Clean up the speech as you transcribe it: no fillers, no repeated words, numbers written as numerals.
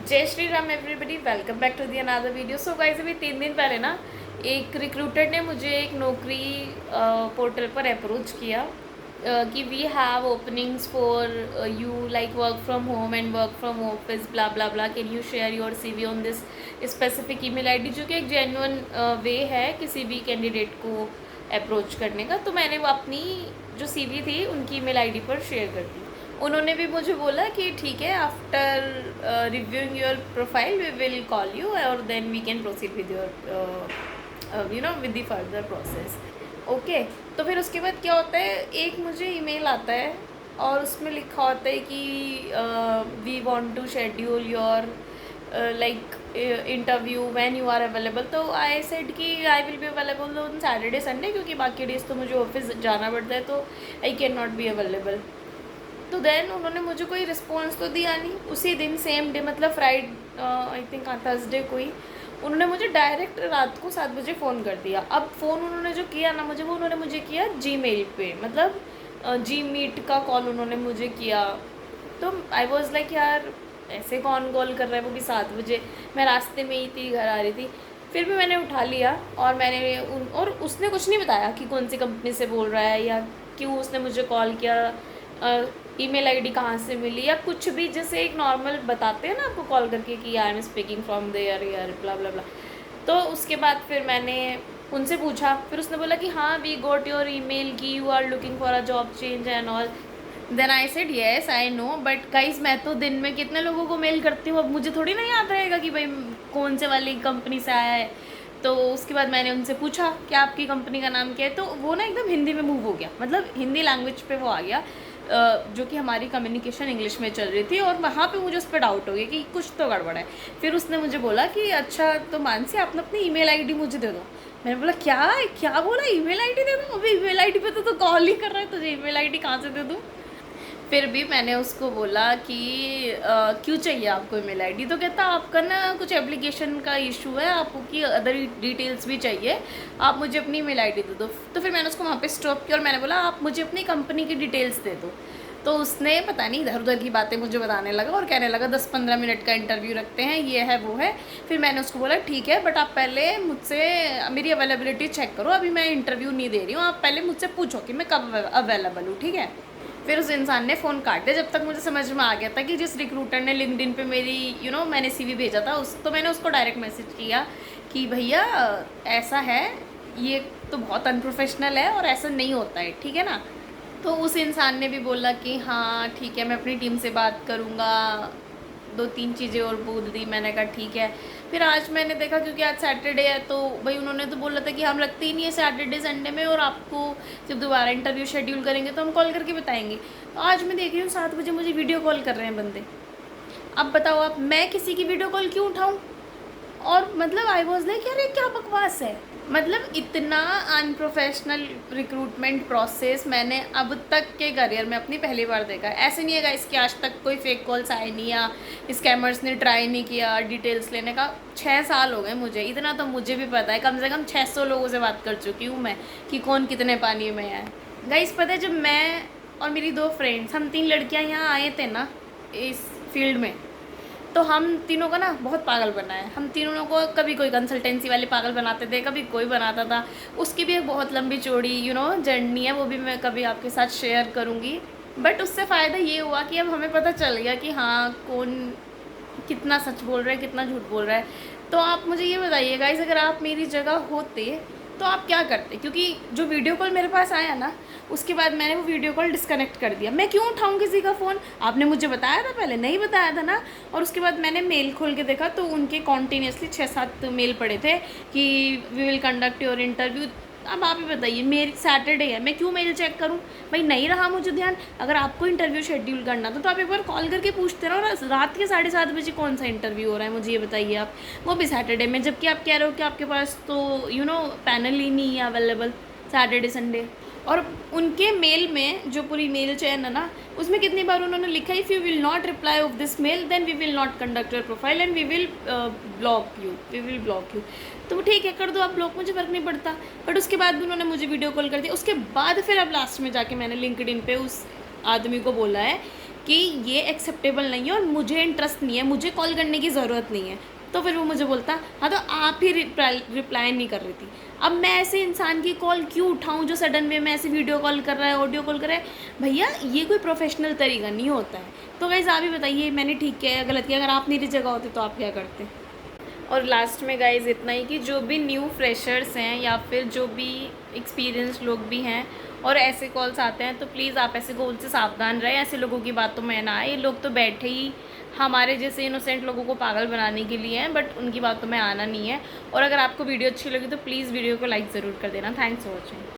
जय Shri Ram everybody, welcome back to the another video. So guys, अभी 3 दिन पहले ना एक रिक्रूटर ने मुझे एक नौकरी पोर्टल पर अप्रोच किया कि we have openings for you like work from home and work from office bla bla bla, can you share your CV on this specific email ID, जो कि एक जेन्युइन वे है किसी भी कैंडिडेट को अप्रोच करने का। तो मैंने वो अपनी जो सीवी थी उनकी ईमेल आईडी पर शेयर कर दी। उन्होंने भी मुझे बोला कि ठीक है, after reviewing your profile we will call you और then we can proceed with your with the further process. Okay, तो फिर उसके बाद क्या होता है, एक मुझे ईमेल आता है और उसमें लिखा होता है कि we want to schedule your like interview when you are available. तो आई सेड कि I will be available on Saturday Sunday, क्योंकि बाकी डेज तो मुझे ऑफिस जाना पड़ता है, तो I can not be available. तो देन उन्होंने मुझे कोई रिस्पॉन्स तो दिया नहीं। उसी दिन सेम डे, मतलब आई थिंक थर्सडे को ही उन्होंने मुझे डायरेक्ट रात को 7 बजे फ़ोन कर दिया। अब फ़ोन उन्होंने जो किया ना मुझे, वो उन्होंने मुझे किया जीमेल पे, मतलब जी मीट का कॉल उन्होंने मुझे किया। तो आई वॉज लाइक यार, ऐसे कौन कॉल कर रहा है, वो भी 7 बजे। मैं रास्ते में ही थी, घर आ रही थी। फिर भी मैंने उठा लिया और और उसने कुछ नहीं बताया कि कौन सी कंपनी से बोल रहा है या क्यों उसने मुझे कॉल किया, ईमेल आईडी कहाँ से मिली या कुछ भी। जैसे एक नॉर्मल बताते हैं ना आपको कॉल करके कि I am speaking from there यार ब्ला ब्ला ब्ला। तो उसके बाद फिर मैंने उनसे पूछा, फिर उसने बोला कि हाँ वी गॉट योर ईमेल की you are looking for a job change and all. Then I said yes I know, but guys मैं तो दिन में कितने लोगों को मेल करती हूँ, अब मुझे थोड़ी ना याद रहेगा कि भाई कौन से वाली कंपनी से आया है। तो उसके बाद मैंने उनसे पूछा कि आपकी कंपनी का नाम क्या है। तो वो ना एकदम हिंदी में मूव हो गया, मतलब हिंदी लैंग्वेज पे वो आ गया, जो कि हमारी कम्युनिकेशन इंग्लिश में चल रही थी। और वहाँ पे मुझे उस पर डाउट हो गया कि कुछ तो गड़बड़ है। फिर उसने मुझे बोला कि अच्छा तो मानसी, आपने अपनी ईमेल आईडी मुझे दे दो। मैंने बोला क्या क्या बोला, ईमेल आईडी दे दूँ? अभी ईमेल आईडी पे तो कॉल ही कर रहा है, तुझे ईमेल आईडी कहाँ से दे दूँ? फिर भी मैंने उसको बोला कि क्यों चाहिए आपको ईमेल आईडी? तो कहता आपका ना कुछ एप्लीकेशन का इशू है, आपको की अदर डिटेल्स भी चाहिए, आप मुझे अपनी ईमेल आईडी दे दो। तो फिर मैंने उसको वहाँ पे स्टॉप किया और मैंने बोला आप मुझे अपनी कंपनी की डिटेल्स दे दो। तो उसने पता नहीं इधर उधर की बातें मुझे बताने लगा और कहने लगा 10-15 मिनट का इंटरव्यू रखते हैं, ये है वो है। फिर मैंने उसको बोला ठीक है, बट आप पहले मुझसे मेरी अवेलेबिलिटी चेक करो, अभी मैं इंटरव्यू नहीं दे रही हूँ, आप पहले मुझसे पूछो कि मैं कब अवेलेबल हूँ, ठीक है। फिर उस इंसान ने फ़ोन काट दिया। जब तक मुझे समझ में आ गया था कि जिस रिक्रूटर ने लिंक्डइन पे मेरी मैंने सीवी भेजा था तो मैंने उसको डायरेक्ट मैसेज किया कि भैया ऐसा है, ये तो बहुत अनप्रोफेशनल है और ऐसा नहीं होता है, ठीक है ना। तो उस इंसान ने भी बोला कि हाँ ठीक है, मैं अपनी टीम से बात करूँगा। 2-3 चीज़ें और बोल दी। मैंने कहा ठीक है। फिर आज मैंने देखा, क्योंकि आज सैटरडे है, तो भाई उन्होंने तो बोला था कि हम रखते ही नहीं है सैटरडे संडे में, और आपको जब दोबारा इंटरव्यू शेड्यूल करेंगे तो हम कॉल करके बताएंगे। तो आज मैं देख रही हूँ 7 बजे मुझे वीडियो कॉल कर रहे हैं बंदे। अब बताओ आप, मैं किसी की वीडियो कॉल क्यों उठाऊँ? और मतलब आई वॉज लाइक यार ये क्या बकवास है, मतलब इतना अनप्रोफेशनल रिक्रूटमेंट प्रोसेस मैंने अब तक के करियर में अपनी पहली बार देखा है। ऐसे नहीं है इसके आज तक कोई फेक कॉल्स आए नहीं या स्कैमर्स ने ट्राई नहीं किया डिटेल्स लेने का। 6 साल हो गए मुझे, इतना तो मुझे भी पता है, कम से कम 600 लोगों से बात कर चुकी हूँ मैं कि कौन कितने पानी में है। गाइस पता है, जब मैं और मेरी 2 फ्रेंड्स, हम 3 लड़कियाँ यहाँ आए थे ना इस फील्ड में, तो हम तीनों का ना बहुत पागल बना है। हम तीनों को कभी कोई कंसल्टेंसी वाले पागल बनाते थे, कभी कोई बनाता था। उसकी भी एक बहुत लंबी चौड़ी जर्नी है, वो भी मैं कभी आपके साथ शेयर करूँगी। बट उससे फ़ायदा ये हुआ कि अब हमें पता चल गया कि हाँ कौन कितना सच बोल रहा है, कितना झूठ बोल रहा है। तो आप मुझे ये बताइए गाइस, अगर आप मेरी जगह होते तो आप क्या करते? क्योंकि जो वीडियो कॉल मेरे पास आया ना, उसके बाद मैंने वो वीडियो कॉल डिस्कनेक्ट कर दिया। मैं क्यों उठाऊँ किसी का फ़ोन? आपने मुझे बताया था पहले? नहीं बताया था ना। और उसके बाद मैंने मेल खोल के देखा तो उनके कॉन्टीन्यूसली 6-7 मेल पड़े थे कि we will conduct your interview. अब आप ही बताइए, मेरी सैटरडे है, मैं क्यों मेल चेक करूं? भाई नहीं रहा मुझे ध्यान, अगर आपको इंटरव्यू शेड्यूल करना तो आप एक बार कॉल करके पूछते रहो ना। रात के 7:30 बजे कौन सा इंटरव्यू हो रहा है, मुझे ये बताइए आप, वो भी सैटरडे में, जबकि आप कह रहे हो कि आपके पास तो पैनल ही नहीं है अवेलेबल सैटरडे संडे। और उनके मेल में जो पूरी मेल चैन है ना, उसमें कितनी बार उन्होंने लिखा if you will not reply of this mail then we will not conduct your profile and we will block you. तो ठीक है, कर दो आप ब्लॉक, मुझे फ़र्क नहीं पड़ता। बट उसके बाद भी उन्होंने मुझे वीडियो कॉल कर दिया। उसके बाद फिर अब लास्ट में जाके मैंने लिंक्डइन पे उस आदमी को बोला है कि ये एक्सेप्टेबल नहीं है और मुझे इंटरेस्ट नहीं है, मुझे कॉल करने की ज़रूरत नहीं है, तो फिर वो मुझे बोलता हाँ तो आप ही रिप्लाई नहीं कर रही थी। अब मैं ऐसे इंसान की कॉल क्यों उठाऊं जो सडन में ऐसे वीडियो कॉल कर रहा है, ऑडियो कॉल कर रहा है। भैया ये कोई प्रोफेशनल तरीका नहीं होता है। तो गाइस आप ही बताइए मैंने ठीक किया या गलत किया, अगर आप मेरी जगह होते तो आप क्या करते। और लास्ट में गाइज इतना ही कि जो भी न्यू फ्रेशर्स हैं या फिर जो भी एक्सपीरियंस लोग भी हैं और ऐसे कॉल्स आते हैं, तो प्लीज़ आप ऐसे कॉल से सावधान रहें, ऐसे लोगों की बातों में ना आए। ये लोग तो बैठे ही हमारे जैसे इनोसेंट लोगों को पागल बनाने के लिए हैं, बट उनकी बातों में आना नहीं है। और अगर आपको वीडियो अच्छी लगी तो प्लीज़ वीडियो को लाइक ज़रूर कर देना। Thanks for watching.